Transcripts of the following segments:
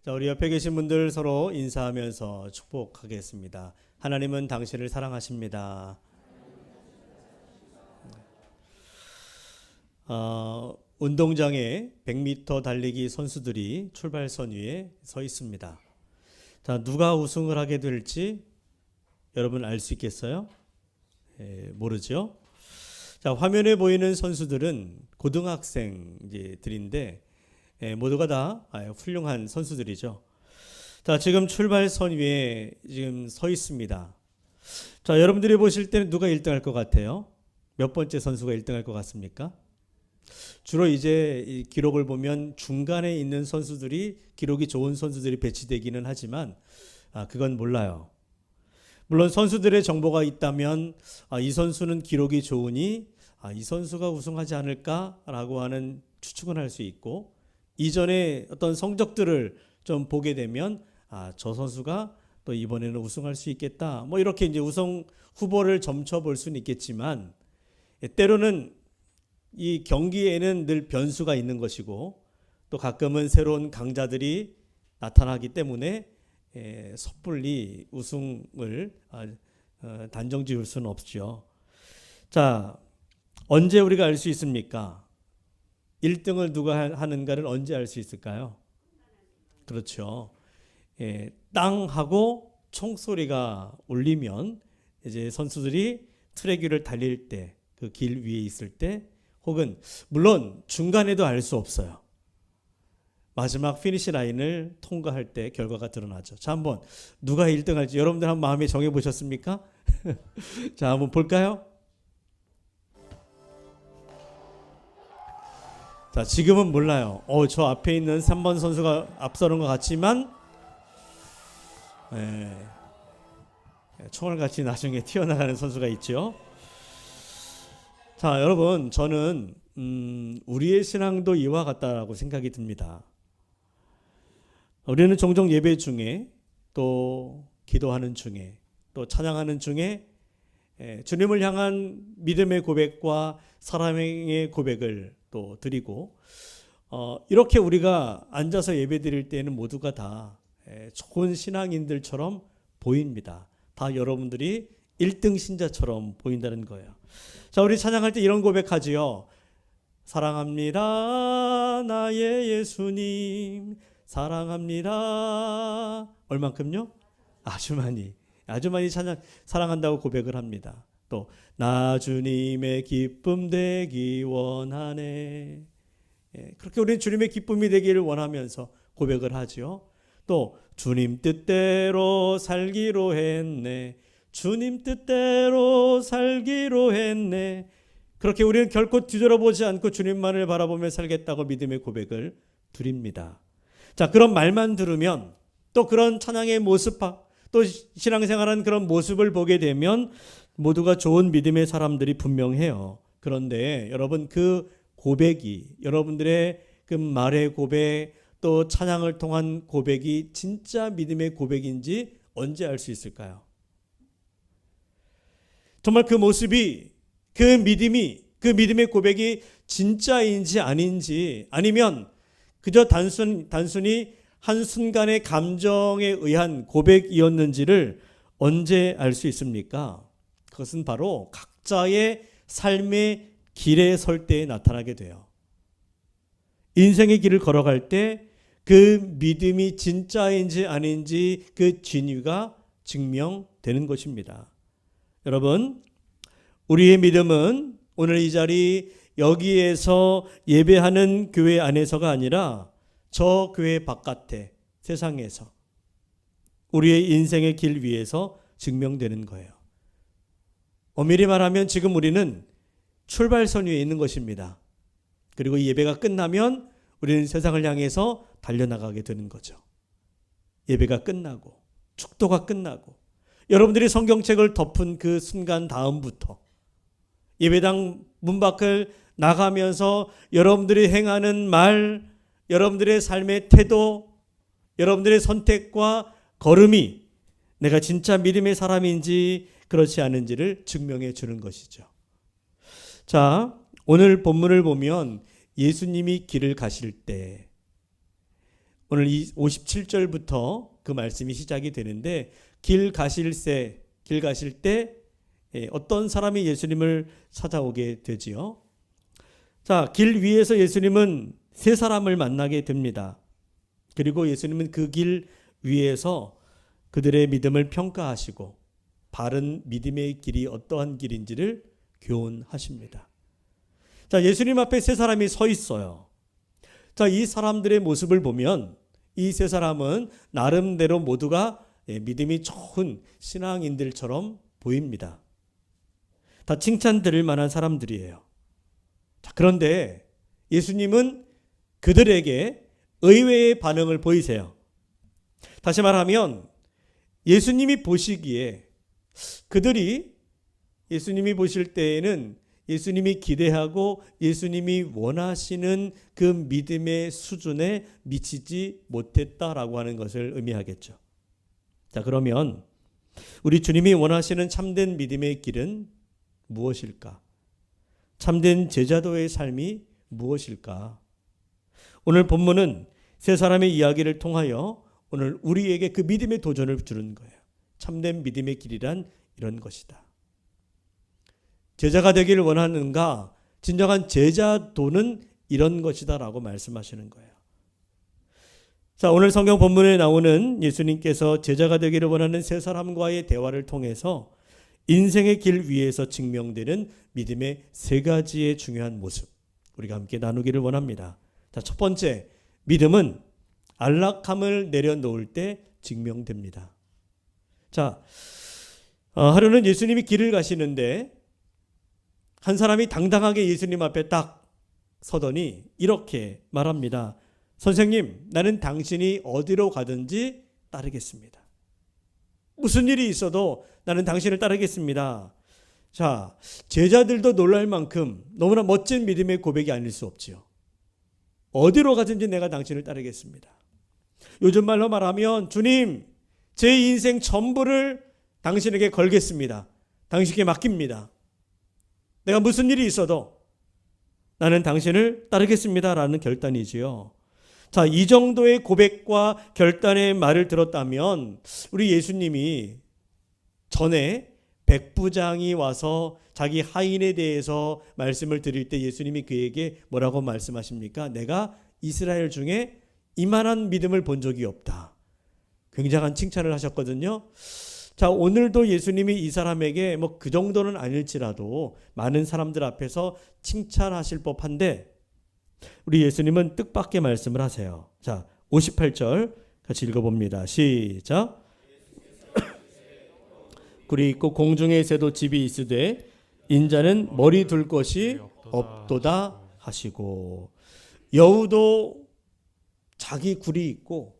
자, 우리 옆에 계신 분들 서로 인사하면서 축복하겠습니다. 하나님은 당신을 사랑하십니다. 운동장에 100m 달리기 선수들이 출발선 위에 서 있습니다. 자, 누가 우승을 하게 될지 여러분 알 수 있겠어요? 모르죠? 자, 화면에 보이는 선수들은 고등학생들인데 모두가 다 훌륭한 선수들이죠. 자, 지금 출발선 위에 지금 서 있습니다. 자, 여러분들이 보실 때는 누가 1등 할 것 같아요? 몇 번째 선수가 1등 할 것 같습니까? 주로 이제 이 기록을 보면 중간에 있는 선수들이 기록이 좋은 선수들이 배치되기는 하지만 그건 몰라요. 물론 선수들의 정보가 있다면 이 선수는 기록이 좋으니 이 선수가 우승하지 않을까라고 하는 추측은 할 수 있고, 이전에 어떤 성적들을 좀 보게 되면 저 선수가 또 이번에는 우승할 수 있겠다, 뭐 이렇게 이제 우승 후보를 점쳐 볼 수는 있겠지만, 때로는 이 경기에는 늘 변수가 있는 것이고 또 가끔은 새로운 강자들이 나타나기 때문에 섣불리 우승을 단정 지을 수는 없죠. 자, 언제 우리가 알 수 있습니까? 1등을 누가 하는가를 언제 알 수 있을까요? 그렇죠. 땅 하고 총소리가 울리면 이제 선수들이 트랙 위를 달릴 때, 그 길 위에 있을 때, 혹은 물론 중간에도 알 수 없어요. 마지막 피니시 라인을 통과할 때 결과가 드러나죠. 자, 한번 누가 1등 할지 여러분들 한번 마음에 정해 보셨습니까? 자, 한번 볼까요? 자, 지금은 몰라요. 저 앞에 있는 3번 선수가 앞서는 것 같지만 총알같이 나중에 튀어나가는 선수가 있죠. 자, 여러분, 저는 우리의 신앙도 이와 같다라고 생각이 듭니다. 우리는 종종 예배 중에 또 기도하는 중에 또 찬양하는 중에 주님을 향한 믿음의 고백과 사랑의 고백을 또 드리고, 이렇게 우리가 앉아서 예배 드릴 때는 모두가 다 좋은 신앙인들처럼 보입니다. 다 여러분들이 1등 신자처럼 보인다는 거예요. 자, 우리 찬양할 때 이런 고백하지요. 사랑합니다 나의 예수님, 사랑합니다. 얼만큼요? 아주 많이 찬양, 사랑한다고 고백을 합니다. 또 나 주님의 기쁨 되기 원하네. 그렇게 우리는 주님의 기쁨이 되기를 원하면서 고백을 하죠. 또 주님 뜻대로 살기로 했네, 주님 뜻대로 살기로 했네. 그렇게 우리는 결코 뒤돌아보지 않고 주님만을 바라보며 살겠다고 믿음의 고백을 드립니다. 자, 그런 말만 들으면, 또 그런 찬양의 모습, 또 신앙생활하는 그런 모습을 보게 되면 모두가 좋은 믿음의 사람들이 분명해요. 그런데 여러분, 그 고백이, 여러분들의 그 말의 고백, 또 찬양을 통한 고백이 진짜 믿음의 고백인지 언제 알 수 있을까요? 정말 그 모습이, 그 믿음이, 그 믿음의 고백이 진짜인지 아닌지, 아니면 그저 단순히 한순간의 감정에 의한 고백이었는지를 언제 알 수 있습니까? 그것은 바로 각자의 삶의 길에 설 때에 나타나게 돼요. 인생의 길을 걸어갈 때 그 믿음이 진짜인지 아닌지 그 진위가 증명되는 것입니다. 여러분, 우리의 믿음은 오늘 이 자리 여기에서 예배하는 교회 안에서가 아니라 저 교회 바깥에, 세상에서, 우리의 인생의 길 위에서 증명되는 거예요. 엄밀히 말하면 지금 우리는 출발선 위에 있는 것입니다. 그리고 이 예배가 끝나면 우리는 세상을 향해서 달려나가게 되는 거죠. 예배가 끝나고 축도가 끝나고 여러분들이 성경책을 덮은 그 순간 다음부터 예배당 문 밖을 나가면서 여러분들이 행하는 말, 여러분들의 삶의 태도, 여러분들의 선택과 걸음이 내가 진짜 믿음의 사람인지 그렇지 않은지를 증명해 주는 것이죠. 자, 오늘 본문을 보면 예수님이 길을 가실 때 오늘 이 57절부터 그 말씀이 시작이 되는데 길 가실 때 어떤 사람이 예수님을 찾아오게 되지요. 자, 길 위에서 예수님은 세 사람을 만나게 됩니다. 그리고 예수님은 그 길 위에서 그들의 믿음을 평가하시고 바른 믿음의 길이 어떠한 길인지를 교훈하십니다. 자, 예수님 앞에 세 사람이 서 있어요. 자, 이 사람들의 모습을 보면 이 세 사람은 나름대로 모두가 믿음이 좋은 신앙인들처럼 보입니다. 다 칭찬드릴 만한 사람들이에요. 자, 그런데 예수님은 그들에게 의외의 반응을 보이세요. 다시 말하면 예수님이 보시기에 그들이 예수님이 보실 때에는 예수님이 기대하고 예수님이 원하시는 그 믿음의 수준에 미치지 못했다라고 하는 것을 의미하겠죠. 자, 그러면 우리 주님이 원하시는 참된 믿음의 길은 무엇일까? 참된 제자도의 삶이 무엇일까? 오늘 본문은 세 사람의 이야기를 통하여 오늘 우리에게 그 믿음의 도전을 주는 거예요. 참된 믿음의 길이란 이런 것이다. 제자가 되기를 원하는가? 진정한 제자도는 이런 것이다 라고 말씀하시는 거예요. 자, 오늘 성경 본문에 나오는 예수님께서 제자가 되기를 원하는 세 사람과의 대화를 통해서 인생의 길 위에서 증명되는 믿음의 세 가지의 중요한 모습 우리가 함께 나누기를 원합니다. 자, 첫 번째, 믿음은 안락함을 내려놓을 때 증명됩니다. 자, 하루는 예수님이 길을 가시는데 한 사람이 당당하게 예수님 앞에 딱 서더니 이렇게 말합니다. 선생님, 나는 당신이 어디로 가든지 따르겠습니다. 무슨 일이 있어도 나는 당신을 따르겠습니다. 자, 제자들도 놀랄 만큼 너무나 멋진 믿음의 고백이 아닐 수 없지요. 어디로 가든지 내가 당신을 따르겠습니다. 요즘 말로 말하면 주님, 제 인생 전부를 당신에게 걸겠습니다. 당신께 맡깁니다. 내가 무슨 일이 있어도 나는 당신을 따르겠습니다 라는 결단이지요. 자, 이 정도의 고백과 결단의 말을 들었다면 우리 예수님이 전에 백부장이 와서 자기 하인에 대해서 말씀을 드릴 때 예수님이 그에게 뭐라고 말씀하십니까? 내가 이스라엘 중에 이만한 믿음을 본 적이 없다. 굉장한 칭찬을 하셨거든요. 자, 오늘도 예수님이 이 사람에게 뭐 그 정도는 아닐지라도 많은 사람들 앞에서 칭찬하실 법한데 우리 예수님은 뜻밖의 말씀을 하세요. 자, 58절 같이 읽어봅니다. 시작. 굴이 있고 공중에 새도 집이 있으되 인자는 머리 둘 곳이 없도다 하시고, 여우도 자기 굴이 있고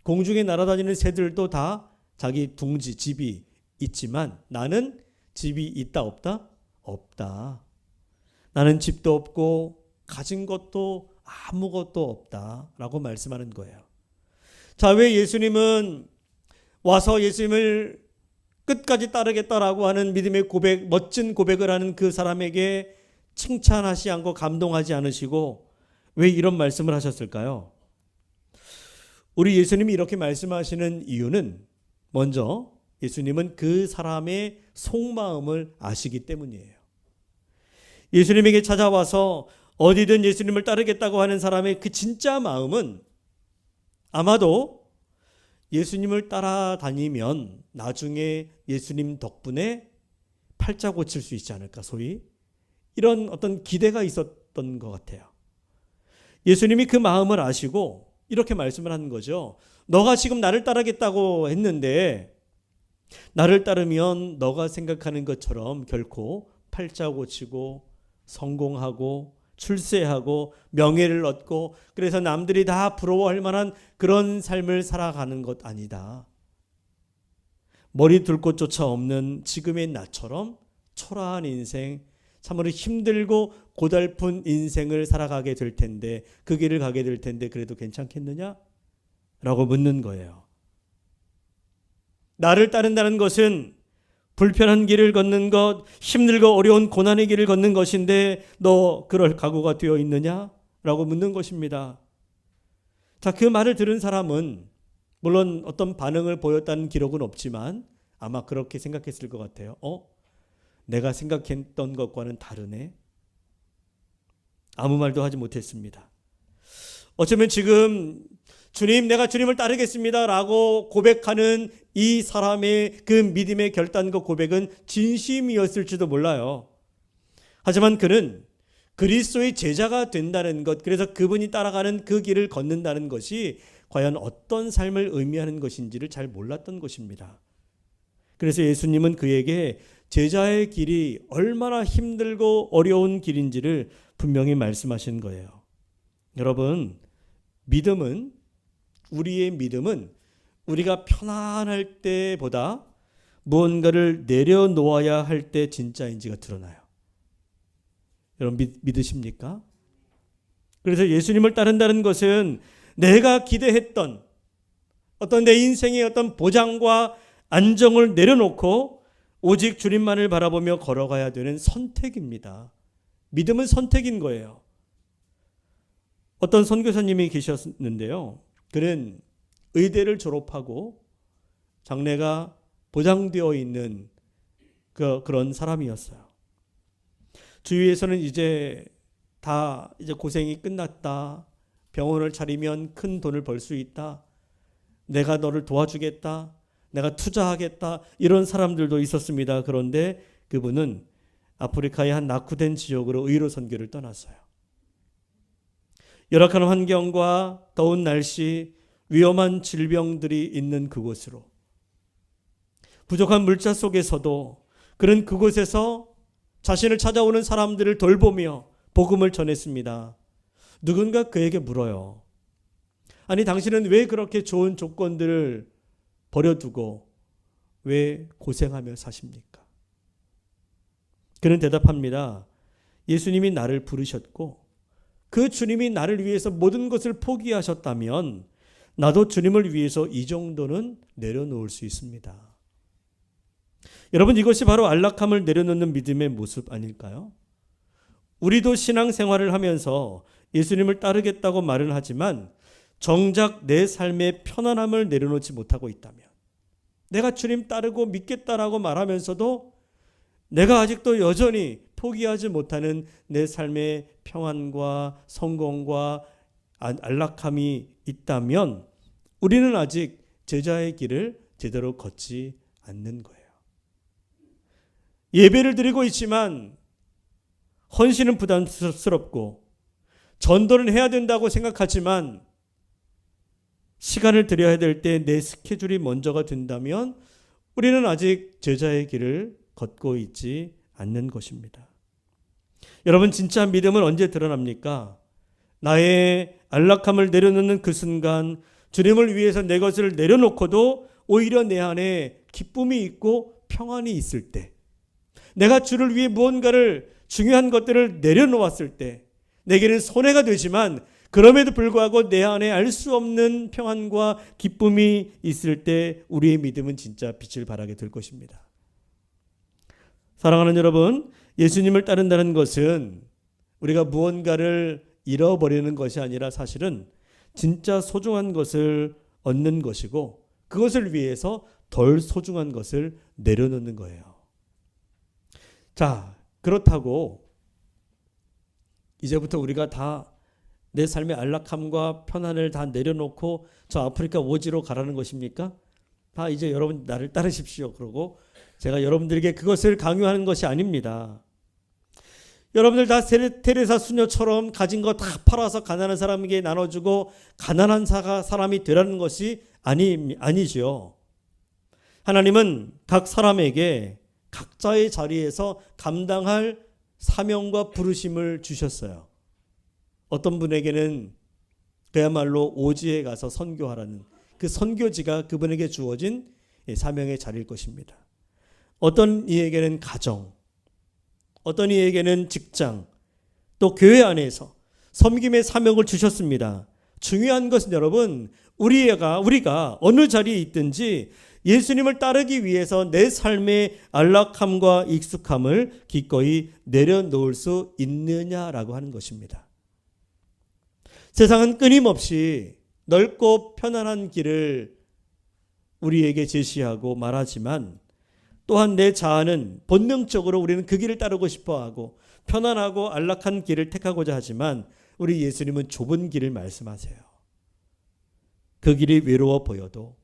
공중에 날아다니는 새들도 다 자기 둥지 집이 있지만 나는 집이 있다 없다? 없다. 나는 집도 없고 가진 것도 아무것도 없다라고 말씀하는 거예요. 자, 왜 예수님은 와서 예수님을 끝까지 따르겠다라고 하는 믿음의 고백, 멋진 고백을 하는 그 사람에게 칭찬하지 않고 감동하지 않으시고 왜 이런 말씀을 하셨을까요? 우리 예수님이 이렇게 말씀하시는 이유는 먼저 예수님은 그 사람의 속마음을 아시기 때문이에요. 예수님에게 찾아와서 어디든 예수님을 따르겠다고 하는 사람의 그 진짜 마음은 아마도 예수님을 따라다니면 나중에 예수님 덕분에 팔자 고칠 수 있지 않을까, 소위 이런 어떤 기대가 있었던 것 같아요. 예수님이 그 마음을 아시고 이렇게 말씀을 하는 거죠. 너가 지금 나를 따르겠다고 했는데 나를 따르면 너가 생각하는 것처럼 결코 팔자 고치고 성공하고 출세하고 명예를 얻고 그래서 남들이 다 부러워할 만한 그런 삶을 살아가는 것 아니다. 머리 둘 곳조차 없는 지금의 나처럼 초라한 인생, 참으로 힘들고 고달픈 인생을 살아가게 될 텐데, 그 길을 가게 될 텐데 그래도 괜찮겠느냐? 라고 묻는 거예요. 나를 따른다는 것은 불편한 길을 걷는 것, 힘들고 어려운 고난의 길을 걷는 것인데 너 그럴 각오가 되어 있느냐? 라고 묻는 것입니다. 자, 그 말을 들은 사람은 물론 어떤 반응을 보였다는 기록은 없지만 아마 그렇게 생각했을 것 같아요. 내가 생각했던 것과는 다르네. 아무 말도 하지 못했습니다. 어쩌면 지금 주님, 내가 주님을 따르겠습니다 라고 고백하는 이 사람의 그 믿음의 결단과 고백은 진심이었을지도 몰라요. 하지만 그는 그리스도의 제자가 된다는 것, 그래서 그분이 따라가는 그 길을 걷는다는 것이 과연 어떤 삶을 의미하는 것인지를 잘 몰랐던 것입니다. 그래서 예수님은 그에게 제자의 길이 얼마나 힘들고 어려운 길인지를 분명히 말씀하신 거예요. 여러분, 우리의 믿음은 우리가 편안할 때보다 무언가를 내려놓아야 할 때 진짜인지가 드러나요. 여러분 믿으십니까? 그래서 예수님을 따른다는 것은 내가 기대했던 어떤 내 인생의 어떤 보장과 안정을 내려놓고 오직 주님만을 바라보며 걸어가야 되는 선택입니다. 믿음은 선택인 거예요. 어떤 선교사님이 계셨는데요. 그는 의대를 졸업하고 장래가 보장되어 있는 그런 사람이었어요. 주위에서는 이제 고생이 끝났다. 병원을 차리면 큰 돈을 벌 수 있다. 내가 너를 도와주겠다. 내가 투자하겠다. 이런 사람들도 있었습니다. 그런데 그분은 아프리카의 한 낙후된 지역으로 의료 선교를 떠났어요. 열악한 환경과 더운 날씨, 위험한 질병들이 있는 그곳으로, 부족한 물자 속에서도 그는 그곳에서 자신을 찾아오는 사람들을 돌보며 복음을 전했습니다. 누군가 그에게 물어요. 아니, 당신은 왜 그렇게 좋은 조건들을 버려두고 왜 고생하며 사십니까? 그는 대답합니다. 예수님이 나를 부르셨고 그 주님이 나를 위해서 모든 것을 포기하셨다면 나도 주님을 위해서 이 정도는 내려놓을 수 있습니다. 여러분, 이것이 바로 안락함을 내려놓는 믿음의 모습 아닐까요? 우리도 신앙생활을 하면서 예수님을 따르겠다고 말은 하지만 정작 내 삶의 편안함을 내려놓지 못하고 있다면, 내가 주님 따르고 믿겠다라고 말하면서도 내가 아직도 여전히 포기하지 못하는 내 삶의 평안과 성공과 안락함이 있다면 우리는 아직 제자의 길을 제대로 걷지 않는 거예요. 예배를 드리고 있지만 헌신은 부담스럽고 전도를 해야 된다고 생각하지만 시간을 들여야 될 때 내 스케줄이 먼저가 된다면 우리는 아직 제자의 길을 걷고 있지 않는 것입니다. 여러분, 진짜 믿음은 언제 드러납니까? 나의 안락함을 내려놓는 그 순간, 주님을 위해서 내 것을 내려놓고도 오히려 내 안에 기쁨이 있고 평안이 있을 때, 내가 주를 위해 무언가를 중요한 것들을 내려놓았을 때 내게는 손해가 되지만 그럼에도 불구하고 내 안에 알 수 없는 평안과 기쁨이 있을 때 우리의 믿음은 진짜 빛을 발하게 될 것입니다. 사랑하는 여러분, 예수님을 따른다는 것은 우리가 무언가를 잃어버리는 것이 아니라 사실은 진짜 소중한 것을 얻는 것이고 그것을 위해서 덜 소중한 것을 내려놓는 거예요. 자, 그렇다고 이제부터 우리가 다 내 삶의 안락함과 편안을 다 내려놓고 저 아프리카 오지로 가라는 것입니까? 다 이제 여러분 나를 따르십시오. 그러고 제가 여러분들에게 그것을 강요하는 것이 아닙니다. 여러분들 다 테레사 수녀처럼 가진 거 다 팔아서 가난한 사람에게 나눠주고 가난한 사람이 되라는 것이 아니죠. 하나님은 각 사람에게 각자의 자리에서 감당할 사명과 부르심을 주셨어요. 어떤 분에게는 그야말로 오지에 가서 선교하라는 그 선교지가 그분에게 주어진 사명의 자리일 것입니다. 어떤 이에게는 가정, 어떤 이에게는 직장, 또 교회 안에서 섬김의 사명을 주셨습니다. 중요한 것은 여러분, 우리가 어느 자리에 있든지 예수님을 따르기 위해서 내 삶의 안락함과 익숙함을 기꺼이 내려놓을 수 있느냐라고 하는 것입니다. 세상은 끊임없이 넓고 편안한 길을 우리에게 제시하고 말하지만 또한 내 자아는 본능적으로 우리는 그 길을 따르고 싶어하고 편안하고 안락한 길을 택하고자 하지만 우리 예수님은 좁은 길을 말씀하세요. 그 길이 외로워 보여도,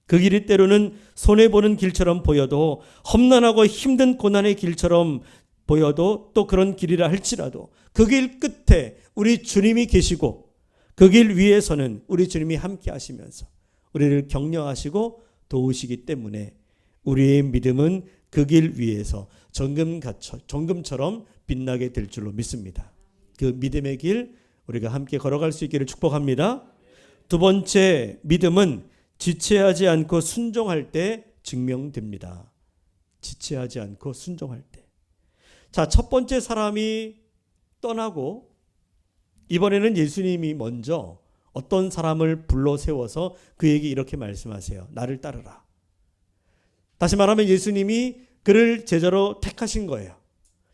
그 길이 때로는 손해보는 길처럼 보여도, 험난하고 힘든 고난의 길처럼 보여도, 또 그런 길이라 할지라도 그 길 끝에 우리 주님이 계시고 그 길 위에서는 우리 주님이 함께 하시면서 우리를 격려하시고 도우시기 때문에 우리의 믿음은 그 길 위에서 정금처럼 빛나게 될 줄로 믿습니다. 그 믿음의 길 우리가 함께 걸어갈 수 있기를 축복합니다. 두 번째, 믿음은 지체하지 않고 순종할 때 증명됩니다. 지체하지 않고 순종할 때. 자, 첫 번째 사람이 떠나고 이번에는 예수님이 먼저 어떤 사람을 불러 세워서 그에게 이렇게 말씀하세요. 나를 따르라. 다시 말하면 예수님이 그를 제자로 택하신 거예요.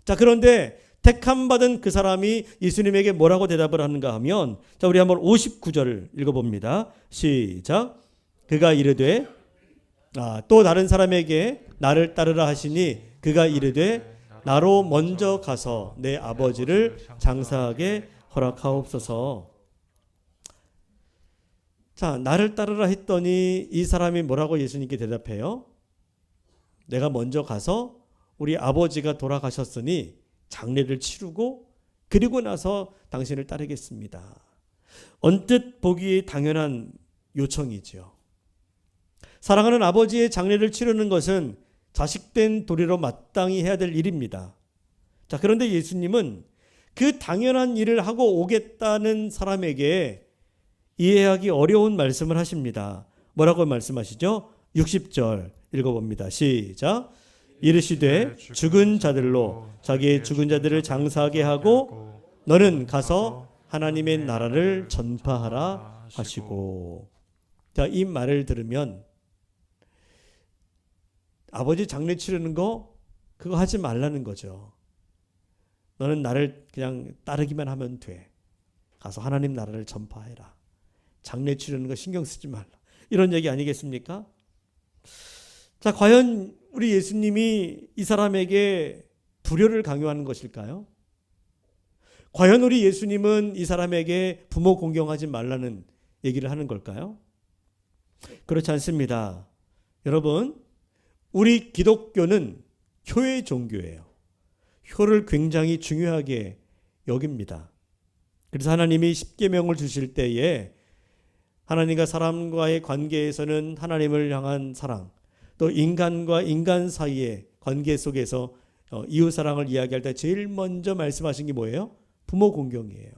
자, 그런데 택함 받은 그 사람이 예수님에게 뭐라고 대답을 하는가 하면, 자, 우리 한번 59절을 읽어봅니다. 시작. 그가 이르되, 또 다른 사람에게 나를 따르라 하시니 그가 이르되 나로 먼저 가서 내 아버지를 장사하게 허락하옵소서. 자, 나를 따르라 했더니 이 사람이 뭐라고 예수님께 대답해요? 내가 먼저 가서 우리 아버지가 돌아가셨으니 장례를 치르고 그리고 나서 당신을 따르겠습니다. 언뜻 보기 당연한 요청이죠. 사랑하는 아버지의 장례를 치르는 것은 자식된 도리로 마땅히 해야 될 일입니다. 자, 그런데 예수님은 그 당연한 일을 하고 오겠다는 사람에게 이해하기 어려운 말씀을 하십니다. 뭐라고 말씀하시죠? 60절 읽어봅니다. 시작. 이르시되 죽은 자들로 자기의 죽은 자들을 장사하게 하고 너는 가서 하나님의 나라를 전파하라 하시고. 자, 이 말을 들으면 아버지 장례 치르는 거 그거 하지 말라는 거죠. 너는 나를 그냥 따르기만 하면 돼. 가서 하나님 나라를 전파해라. 장례 치르는 거 신경 쓰지 말라. 이런 얘기 아니겠습니까? 자, 과연 우리 예수님이 이 사람에게 불효를 강요하는 것일까요? 과연 우리 예수님은 이 사람에게 부모 공경하지 말라는 얘기를 하는 걸까요? 그렇지 않습니다. 여러분, 우리 기독교는 효의 종교예요. 효를 굉장히 중요하게 여깁니다. 그래서 하나님이 십계명을 주실 때에 하나님과 사람과의 관계에서는 하나님을 향한 사랑, 또 인간과 인간 사이의 관계 속에서 이웃사랑을 이야기할 때 제일 먼저 말씀하신 게 뭐예요? 부모 공경이에요.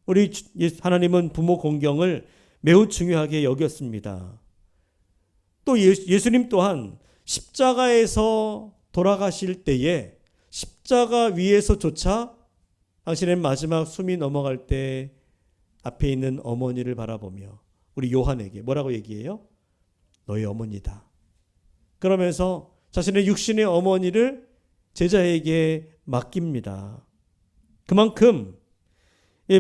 우리 하나님은 부모 공경을 매우 중요하게 여겼습니다. 또 예수님 또한 십자가에서 돌아가실 때에 십자가 위에서조차 당신의 마지막 숨이 넘어갈 때 앞에 있는 어머니를 바라보며 우리 요한에게 뭐라고 얘기해요? 너희 어머니다. 그러면서 자신의 육신의 어머니를 제자에게 맡깁니다. 그만큼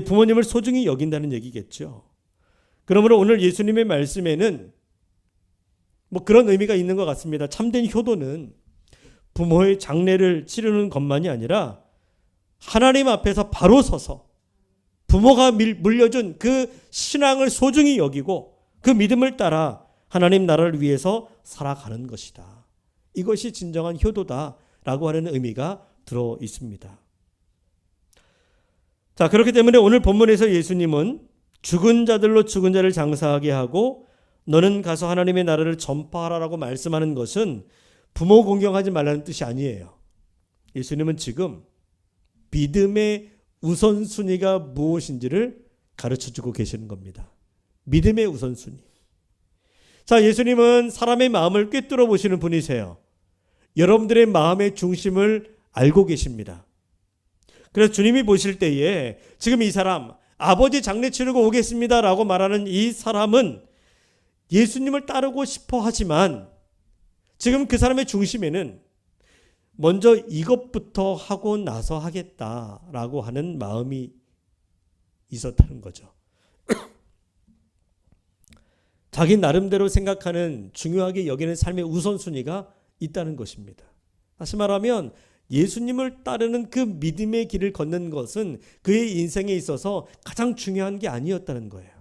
부모님을 소중히 여긴다는 얘기겠죠. 그러므로 오늘 예수님의 말씀에는 뭐 그런 의미가 있는 것 같습니다. 참된 효도는 부모의 장례를 치르는 것만이 아니라 하나님 앞에서 바로 서서 부모가 물려준 그 신앙을 소중히 여기고 그 믿음을 따라 하나님 나라를 위해서 살아가는 것이다. 이것이 진정한 효도다라고 하는 의미가 들어 있습니다. 자, 그렇기 때문에 오늘 본문에서 예수님은 죽은 자들로 죽은 자를 장사하게 하고 너는 가서 하나님의 나라를 전파하라라고 말씀하는 것은 부모 공경하지 말라는 뜻이 아니에요. 예수님은 지금 믿음의 우선순위가 무엇인지를 가르쳐주고 계시는 겁니다. 믿음의 우선순위. 자, 예수님은 사람의 마음을 꿰뚫어 보시는 분이세요. 여러분들의 마음의 중심을 알고 계십니다. 그래서 주님이 보실 때에 지금 이 사람 아버지 장례 치르고 오겠습니다라고 말하는 이 사람은 예수님을 따르고 싶어 하지만 지금 그 사람의 중심에는 먼저 이것부터 하고 나서 하겠다라고 하는 마음이 있었다는 거죠. 자기 나름대로 생각하는 중요하게 여기는 삶의 우선순위가 있다는 것입니다. 다시 말하면 예수님을 따르는 그 믿음의 길을 걷는 것은 그의 인생에 있어서 가장 중요한 게 아니었다는 거예요.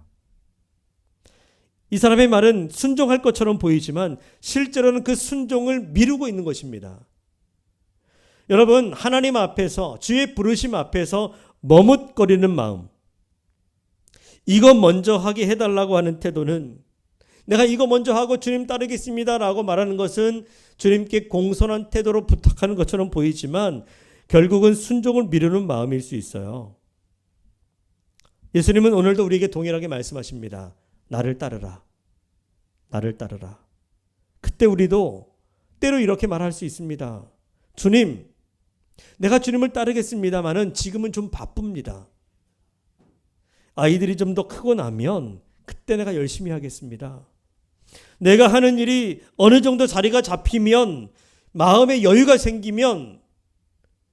이 사람의 말은 순종할 것처럼 보이지만 실제로는 그 순종을 미루고 있는 것입니다. 여러분, 하나님 앞에서, 주의 부르심 앞에서 머뭇거리는 마음, 이거 먼저 하게 해달라고 하는 태도는, 내가 이거 먼저 하고 주님 따르겠습니다 라고 말하는 것은 주님께 공손한 태도로 부탁하는 것처럼 보이지만 결국은 순종을 미루는 마음일 수 있어요. 예수님은 오늘도 우리에게 동일하게 말씀하십니다. 나를 따르라. 나를 따르라. 그때 우리도 때로 이렇게 말할 수 있습니다. 주님, 내가 주님을 따르겠습니다마는 지금은 좀 바쁩니다. 아이들이 좀 더 크고 나면 그때 내가 열심히 하겠습니다. 내가 하는 일이 어느 정도 자리가 잡히면, 마음의 여유가 생기면,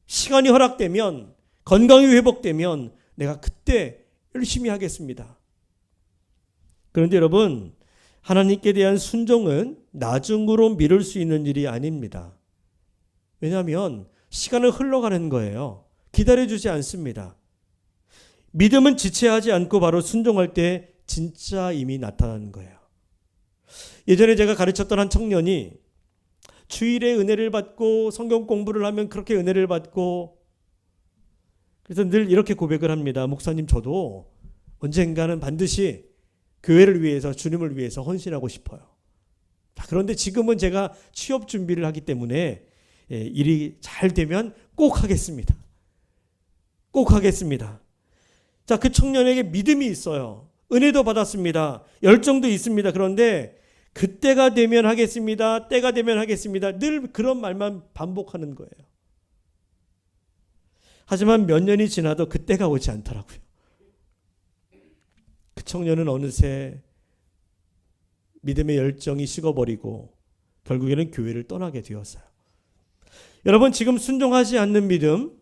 시간이 허락되면, 건강이 회복되면 내가 그때 열심히 하겠습니다. 그런데 여러분, 하나님께 대한 순종은 나중으로 미룰 수 있는 일이 아닙니다. 왜냐하면 시간은 흘러가는 거예요. 기다려주지 않습니다. 믿음은 지체하지 않고 바로 순종할 때 진짜 힘이 나타나는 거예요. 예전에 제가 가르쳤던 한 청년이 주일에 은혜를 받고 성경 공부를 하면 그렇게 은혜를 받고, 그래서 늘 이렇게 고백을 합니다. 목사님, 저도 언젠가는 반드시 교회를 위해서, 주님을 위해서 헌신하고 싶어요. 그런데 지금은 제가 취업 준비를 하기 때문에 일이 잘 되면 꼭 하겠습니다. 꼭 하겠습니다. 자, 그 청년에게 믿음이 있어요. 은혜도 받았습니다. 열정도 있습니다. 그런데 그때가 되면 하겠습니다. 때가 되면 하겠습니다. 늘 그런 말만 반복하는 거예요. 하지만 몇 년이 지나도 그때가 오지 않더라고요. 그 청년은 어느새 믿음의 열정이 식어버리고 결국에는 교회를 떠나게 되었어요. 여러분, 지금 순종하지 않는 믿음,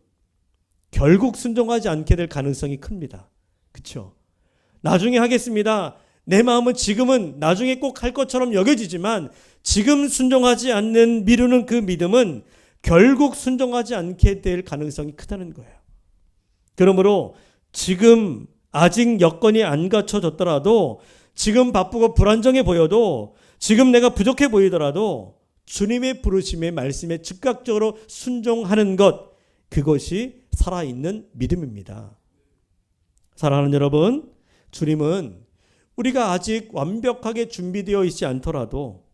결국 순종하지 않게 될 가능성이 큽니다. 그렇죠? 나중에 하겠습니다. 내 마음은 지금은 나중에 꼭 할 것처럼 여겨지지만 지금 순종하지 않는 미루는 그 믿음은 결국 순종하지 않게 될 가능성이 크다는 거예요. 그러므로 지금 아직 여건이 안 갖춰졌더라도, 지금 바쁘고 불안정해 보여도, 지금 내가 부족해 보이더라도 주님의 부르심의 말씀에 즉각적으로 순종하는 것, 그것이 살아있는 믿음입니다. 사랑하는 여러분, 주님은 우리가 아직 완벽하게 준비되어 있지 않더라도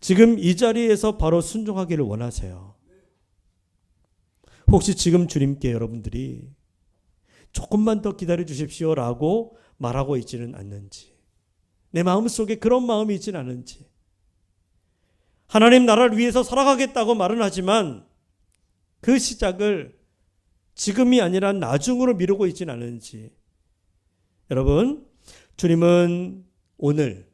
지금 이 자리에서 바로 순종하기를 원하세요. 혹시 지금 주님께 여러분들이 조금만 더 기다려 주십시오라고 말하고 있지는 않는지, 내 마음속에 그런 마음이 있지는 않은지, 하나님 나라를 위해서 살아가겠다고 말은 하지만 그 시작을 지금이 아니라 나중으로 미루고 있지는 않은지. 여러분, 주님은 오늘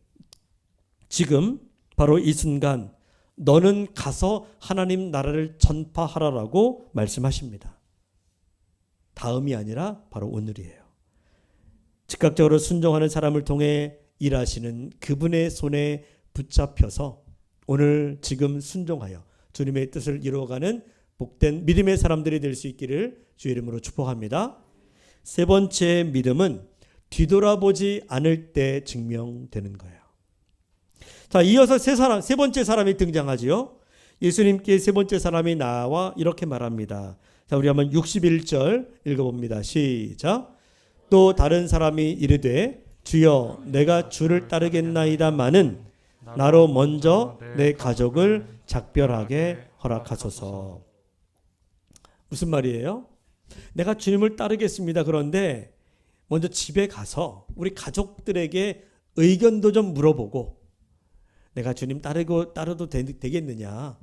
지금 바로 이 순간 너는 가서 하나님 나라를 전파하라라고 말씀하십니다. 다음이 아니라 바로 오늘이에요. 즉각적으로 순종하는 사람을 통해 일하시는 그분의 손에 붙잡혀서 오늘 지금 순종하여 주님의 뜻을 이루어가는 복된 믿음의 사람들이 될 수 있기를 주의 이름으로 축복합니다. 세 번째 믿음은 뒤돌아보지 않을 때 증명되는 거예요. 자, 이어서 세 번째 사람이 등장하지요. 예수님께 세 번째 사람이 나와 이렇게 말합니다. 자, 우리 한번 61절 읽어봅니다. 시작. 또 다른 사람이 이르되 주여 내가 주를 따르겠나이다마는 나로 먼저 내 가족을 작별하게 허락하소서. 무슨 말이에요? 내가 주님을 따르겠습니다. 그런데 먼저 집에 가서 우리 가족들에게 의견도 좀 물어보고, 내가 주님 따르도 되겠느냐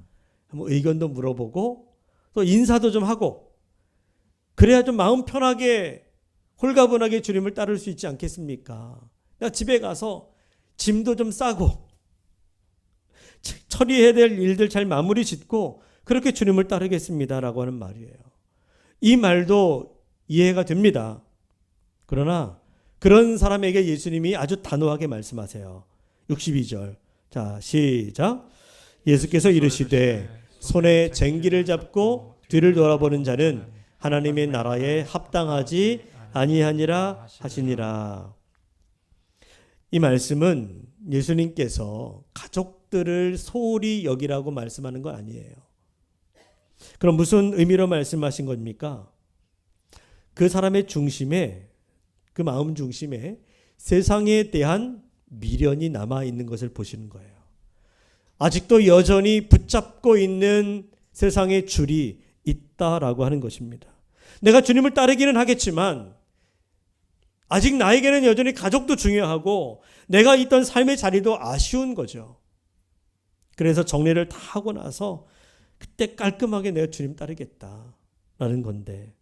한번 의견도 물어보고 또 인사도 좀 하고, 그래야 좀 마음 편하게 홀가분하게 주님을 따를 수 있지 않겠습니까? 내가 집에 가서 짐도 좀 싸고 처리해야 될 일들 잘 마무리 짓고 그렇게 주님을 따르겠습니다라고 하는 말이에요. 이 말도 이해가 됩니다. 그러나 그런 사람에게 예수님이 아주 단호하게 말씀하세요. 62절. 자, 시작. 예수께서 이르시되 손에 쟁기를 잡고 뒤를 돌아보는 자는 하나님의 나라에 합당하지 아니하니라 하시니라. 이 말씀은 예수님께서 가족들을 소홀히 여기라고 말씀하는 건 아니에요. 그럼 무슨 의미로 말씀하신 겁니까? 그 사람의 중심에, 그 마음 중심에 세상에 대한 미련이 남아 있는 것을 보시는 거예요. 아직도 여전히 붙잡고 있는 세상의 줄이 있다라고 하는 것입니다. 내가 주님을 따르기는 하겠지만 아직 나에게는 여전히 가족도 중요하고 내가 있던 삶의 자리도 아쉬운 거죠. 그래서 정리를 다 하고 나서 그때 깔끔하게 내가 주님 따르겠다라는 건데,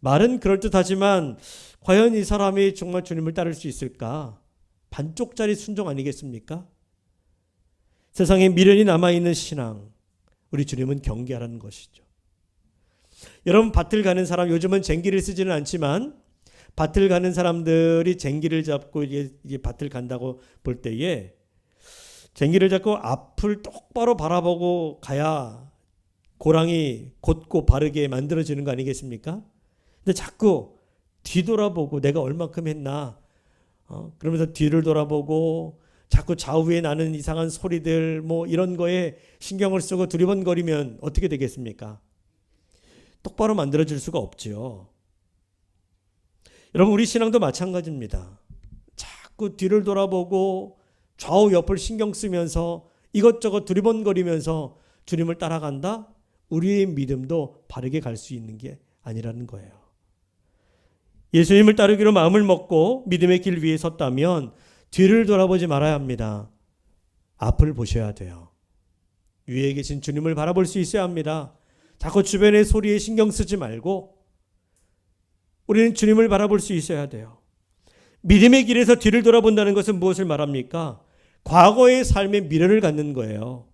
말은 그럴듯하지만 과연 이 사람이 정말 주님을 따를 수 있을까? 반쪽짜리 순종 아니겠습니까? 세상에 미련이 남아있는 신앙, 우리 주님은 경계하라는 것이죠. 여러분, 밭을 가는 사람, 요즘은 쟁기를 쓰지는 않지만 밭을 가는 사람들이 쟁기를 잡고 이게 밭을 간다고 볼 때에 쟁기를 잡고 앞을 똑바로 바라보고 가야 고랑이 곧고 바르게 만들어지는 거 아니겠습니까? 근데 자꾸 뒤돌아보고 내가 얼만큼 했나, 그러면서 뒤를 돌아보고 자꾸 좌우에 나는 이상한 소리들 뭐 이런 거에 신경을 쓰고 두리번거리면 어떻게 되겠습니까? 똑바로 만들어질 수가 없지요. 여러분, 우리 신앙도 마찬가지입니다. 자꾸 뒤를 돌아보고 좌우 옆을 신경 쓰면서 이것저것 두리번거리면서 주님을 따라간다? 우리의 믿음도 바르게 갈 수 있는 게 아니라는 거예요. 예수님을 따르기로 마음을 먹고 믿음의 길 위에 섰다면 뒤를 돌아보지 말아야 합니다. 앞을 보셔야 돼요. 위에 계신 주님을 바라볼 수 있어야 합니다. 자꾸 주변의 소리에 신경 쓰지 말고 우리는 주님을 바라볼 수 있어야 돼요. 믿음의 길에서 뒤를 돌아본다는 것은 무엇을 말합니까? 과거의 삶의 미련을 갖는 거예요.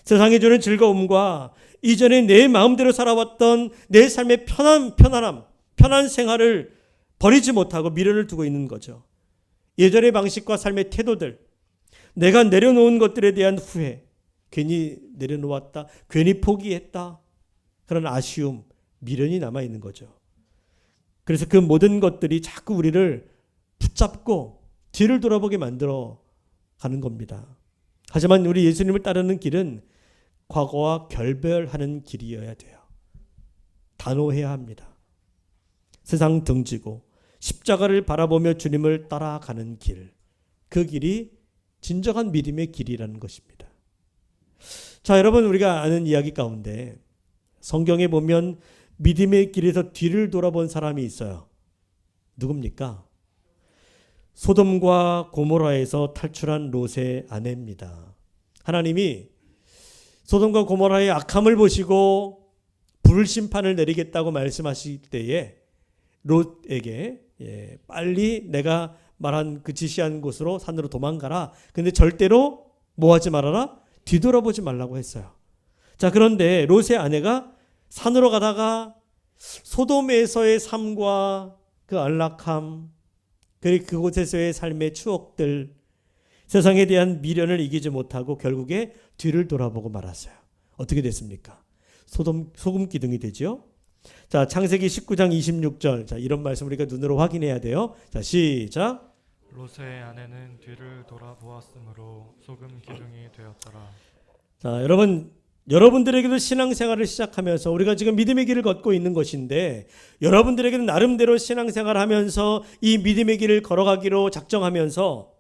세상이 주는 즐거움과 이전에 내 마음대로 살아왔던 내 삶의 편한 생활을 버리지 못하고 미련을 두고 있는 거죠. 예전의 방식과 삶의 태도들, 내가 내려놓은 것들에 대한 후회, 괜히 내려놓았다, 괜히 포기했다, 그런 아쉬움, 미련이 남아있는 거죠. 그래서 그 모든 것들이 자꾸 우리를 붙잡고 뒤를 돌아보게 만들어 가는 겁니다. 하지만 우리 예수님을 따르는 길은 과거와 결별하는 길이어야 돼요. 단호해야 합니다. 세상 등지고 십자가를 바라보며 주님을 따라가는 길, 그 길이 진정한 믿음의 길이라는 것입니다. 자, 여러분, 우리가 아는 이야기 가운데 성경에 보면 믿음의 길에서 뒤를 돌아본 사람이 있어요. 누굽니까? 소돔과 고모라에서 탈출한 롯의 아내입니다. 하나님이 소돔과 고모라의 악함을 보시고 불심판을 내리겠다고 말씀하실 때에 롯에게 빨리 내가 말한 그 지시한 곳으로 산으로 도망가라. 근데 절대로 뭐 하지 말아라? 뒤돌아보지 말라고 했어요. 자, 그런데 롯의 아내가 산으로 가다가 소돔에서의 삶과 그 안락함, 그리고 그곳에서의 삶의 추억들, 세상에 대한 미련을 이기지 못하고 결국에 뒤를 돌아보고 말았어요. 어떻게 됐습니까? 소금 기둥이 되죠. 자, 창세기 19장 26절. 자, 이런 말씀 우리가 눈으로 확인해야 돼요. 자, 시작. 롯의 아내는 뒤를 돌아보았으므로 소금 기둥이 되었더라. 자, 여러분들에게도 신앙생활을 시작하면서 우리가 지금 믿음의 길을 걷고 있는 것인데, 여러분들에게는 나름대로 신앙생활을 하면서 이 믿음의 길을 걸어가기로 작정하면서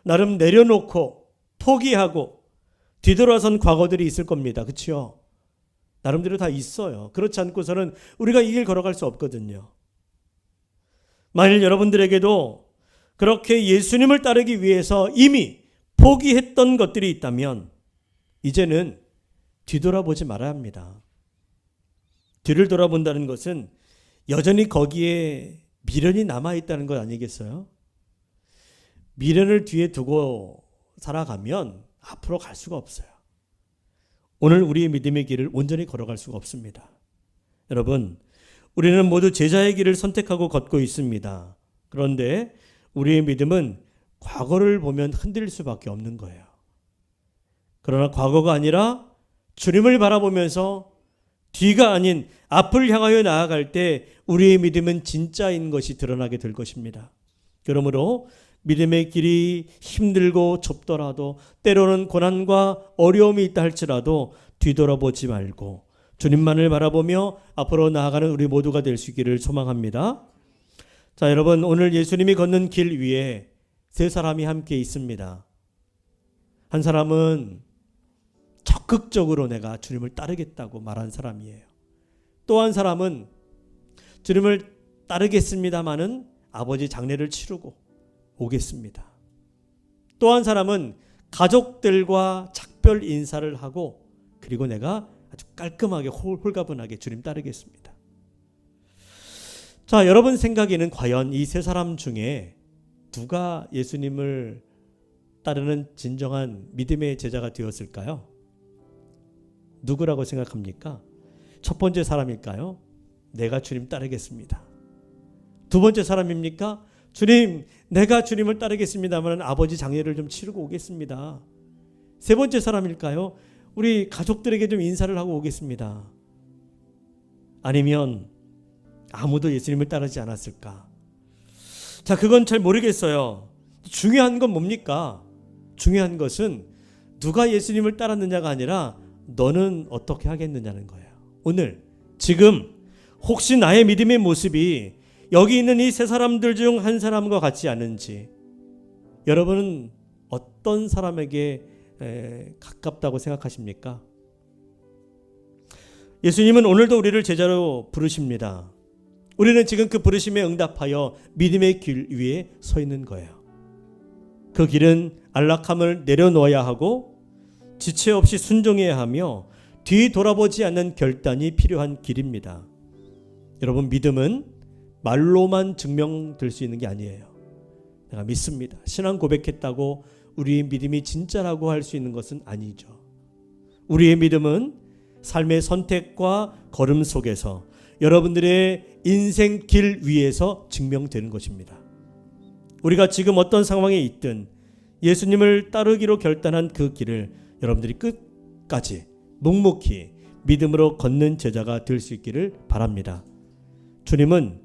나름 내려놓고 포기하고 뒤돌아선 과거들이 있을 겁니다. 그렇죠? 나름대로 다 있어요. 그렇지 않고서는 우리가 이 길 걸어갈 수 없거든요. 만일 여러분들에게도 그렇게 예수님을 따르기 위해서 이미 포기했던 것들이 있다면 이제는 뒤돌아보지 말아야 합니다. 뒤를 돌아본다는 것은 여전히 거기에 미련이 남아있다는 것 아니겠어요? 미련을 뒤에 두고 살아가면 앞으로 갈 수가 없어요. 오늘 우리의 믿음의 길을 온전히 걸어갈 수가 없습니다. 여러분, 우리는 모두 제자의 길을 선택하고 걷고 있습니다. 그런데 우리의 믿음은 과거를 보면 흔들릴 수밖에 없는 거예요. 그러나 과거가 아니라 주님을 바라보면서 뒤가 아닌 앞을 향하여 나아갈 때 우리의 믿음은 진짜인 것이 드러나게 될 것입니다. 그러므로 믿음의 길이 힘들고 좁더라도 때로는 고난과 어려움이 있다 할지라도 뒤돌아보지 말고 주님만을 바라보며 앞으로 나아가는 우리 모두가 될 수 있기를 소망합니다. 자, 여러분, 오늘 예수님이 걷는 길 위에 세 사람이 함께 있습니다. 한 사람은 적극적으로 내가 주님을 따르겠다고 말한 사람이에요. 또 한 사람은 주님을 따르겠습니다마는 아버지 장례를 치르고 오겠습니다. 또 한 사람은 가족들과 작별 인사를 하고 그리고 내가 아주 깔끔하게 홀가분하게 주님 따르겠습니다. 자, 여러분 생각에는 과연 이 세 사람 중에 누가 예수님을 따르는 진정한 믿음의 제자가 되었을까요? 누구라고 생각합니까? 첫 번째 사람일까요? 내가 주님 따르겠습니다. 두 번째 사람입니까? 주님, 내가 주님을 따르겠습니다만 아버지 장례를 좀 치르고 오겠습니다. 세 번째 사람일까요? 우리 가족들에게 좀 인사를 하고 오겠습니다. 아니면 아무도 예수님을 따르지 않았을까? 자, 그건 잘 모르겠어요. 중요한 건 뭡니까? 중요한 것은 누가 예수님을 따랐느냐가 아니라 너는 어떻게 하겠느냐는 거예요. 오늘 지금 혹시 나의 믿음의 모습이 여기 있는 이 세 사람들 중 한 사람과 같지 않은지, 여러분은 어떤 사람에게 가깝다고 생각하십니까? 예수님은 오늘도 우리를 제자로 부르십니다. 우리는 지금 그 부르심에 응답하여 믿음의 길 위에 서 있는 거예요. 그 길은 안락함을 내려놓아야 하고 지체 없이 순종해야 하며 뒤돌아보지 않는 결단이 필요한 길입니다. 여러분, 믿음은 말로만 증명될 수 있는 게 아니에요. 내가 믿습니다, 신앙 고백했다고 우리의 믿음이 진짜라고 할 수 있는 것은 아니죠. 우리의 믿음은 삶의 선택과 걸음 속에서 여러분들의 인생 길 위에서 증명되는 것입니다. 우리가 지금 어떤 상황에 있든 예수님을 따르기로 결단한 그 길을 여러분들이 끝까지 묵묵히 믿음으로 걷는 제자가 될 수 있기를 바랍니다. 주님은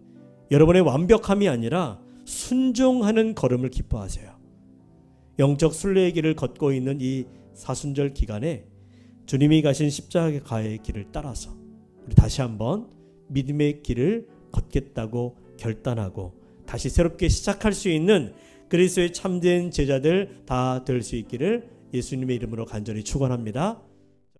여러분의 완벽함이 아니라 순종하는 걸음을 기뻐하세요. 영적 순례의 길을 걷고 있는 이 사순절 기간에 주님이 가신 십자가의 길을 따라서 우리 다시 한번 믿음의 길을 걷겠다고 결단하고 다시 새롭게 시작할 수 있는 그리스도의 참된 제자들 다 될 수 있기를 예수님의 이름으로 간절히 축원합니다.